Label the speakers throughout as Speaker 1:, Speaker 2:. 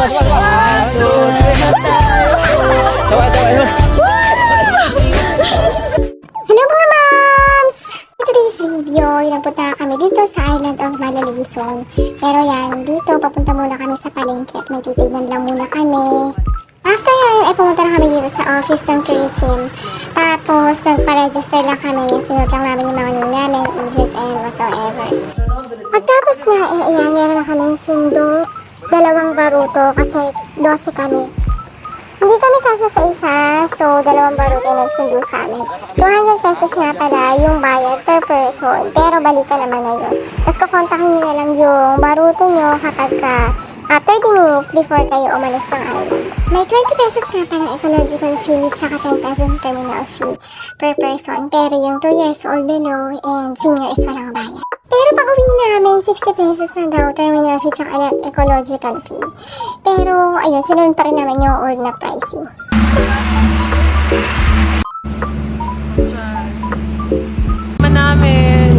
Speaker 1: Hello mga moms! In today's video, nagpunta kami dito sa Island of Malalisong. Pero yan, dito papunta muna kami sa palengke at may titignan lang muna kami. After yan, ay pumunta na kami dito sa office ng tourism. Tapos, nagpa-register lang kami. Sinunod lang namin yung mga name namin, ages and whatsoever. Pagtapos nga, ayan, meron na kami sundo. 2 baruto kasi 12 kami. Hindi kami kaso sa isa, so 2 baruto yung nagsundo sa amin. 200 pesos nga pala yung bayad per person, pero balikan naman na yun. Tapos kukontakin nyo na lang yung baruto nyo kapag 30 minutes before kayo umalis ng island. May 20 pesos nga palang ecological fee, tsaka 10 pesos terminal fee per person. Pero yung 2 years old below and senior is walang bayad. Pero pag uwi namin, 60 pesos na daw terminal fee tsaka ecological fee. Pero ayun, sinunod pa rin naman yung old na pricing.
Speaker 2: Namin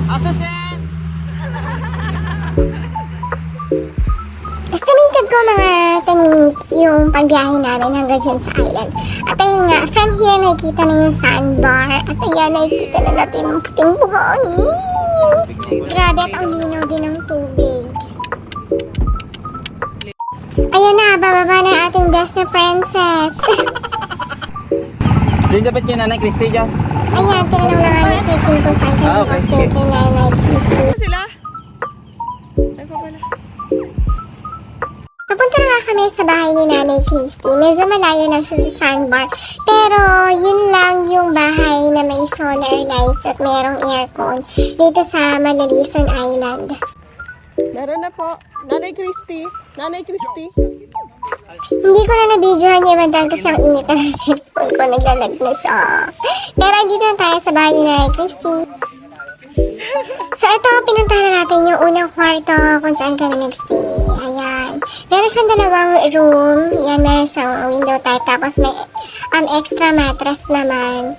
Speaker 2: Asasen!
Speaker 1: Estimated ko mga 10 minutes yung pagbiyahe namin hanggang dyan sa island. At ayun nga, from here nakikita na yung sandbar. At ayan, nakikita na natin yung puting buhangin. Grabe at ang linaw din ng tubig. Ayan na, bababa na ating Disney princess.
Speaker 3: Sino dapat yung Nanay Christy dyan?
Speaker 1: Ayan, tinanong lang namin si Kim kung saan kami
Speaker 3: Okay.
Speaker 1: kay Nanay Christy.
Speaker 2: sila? Ay pa pala.
Speaker 1: Papunta na nga kami sa bahay ni Nanay Christy. Medyo malayo lang siya sa sandbar. Pero yun lang yung bahay na may solar lights at merong aircon dito sa Malalison Island.
Speaker 2: Meron na po. Nanay Christy. Nanay Christy.
Speaker 1: Hindi ko na na-videohan yung madal kasi ang init na ng cellphone ko. Naglalag na siya. Pero dito na tayo sa bahay ni Nanay Christy. So ito, pinuntahan na natin yung unang kwarto kung saan kami nag-stay. Ayan. Meron siyang 2 room. Ayan, meron siyang window type. Tapos may extra mattress naman.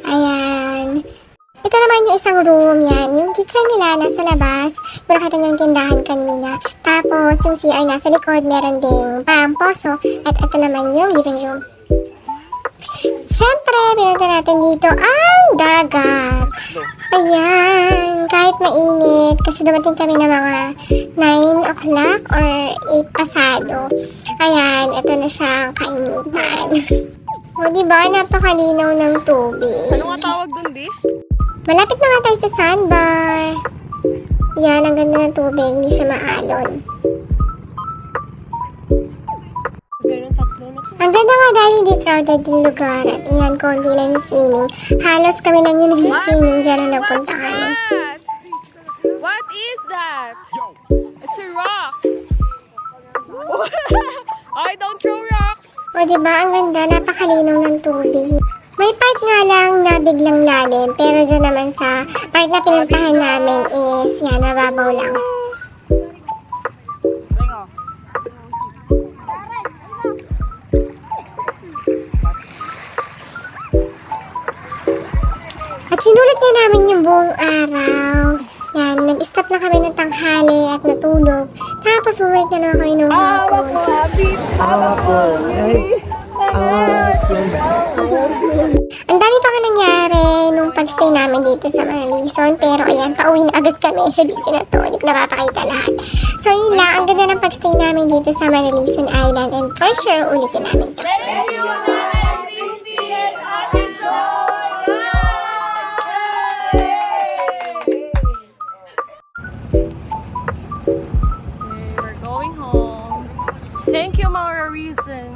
Speaker 1: Ayan. Ito naman yung isang room yan. Yung kitchen nila nasa labas. Kung nakita niyo yung tindahan kanina. Tapos yung CR nasa likod. Meron ding parang poso. At ito naman yung living room. Siyempre, pinunta natin dito ang dagat. Ayan, kahit mainit, kasi dumating kami na mga 9 o'clock or 8 pasado. Ayan, ito na siyang kainitan. O, diba? Napakalinaw ng tubig.
Speaker 2: Ano nga tawag dun, di?
Speaker 1: Malapit na nga tayo sa sandbar. Ayan, ang ganda ng tubig. Hindi siya maalon.
Speaker 2: Ganun, 3 na to.
Speaker 1: Ang ganda nga dahil hindi crowded yung lugar. At ayan, konti lang yung swimming. Halos kami lang yung nag-swimming dyan na nagpunta kami.
Speaker 2: What is that? It's a rock. I don't throw rocks.
Speaker 1: O diba, ang ganda, napakalinaw ng tubig. May part nga lang na biglang lalim, pero dyan naman sa part na pinuntahan namin is, yan, mababaw lang. At sinulit nga namin yung buong araw. Yan, nag-stop na kami ng tanghali at natulog. Tapos bumalik na naman kami ng hapon. Ang dami pa nga nangyari nung pag-stay namin dito sa Malalison. Pero ayan, pauwi na agad kami sa video na to. Hindi ko napapakita lahat. So yun lang, ang ganda ng pag-stay namin dito sa Malalison Island. And for sure, ulitin namin to.
Speaker 2: We're going home. Thank you, Mara Reason.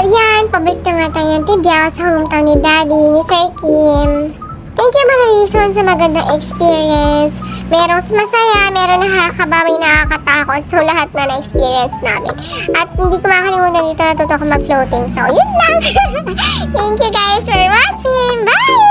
Speaker 1: Ayan, pabalik na nga tayo ng Tibiao sa hometown ni Daddy, ni Sir Kim. Thank you mga reason sa magandang experience. Merong masaya, meron nakakabawi, nakakatakot. So lahat na na-experience namin. At hindi ko makakalimutan dito natuto ko mag-floating. So yun lang. Thank you guys for watching. Bye!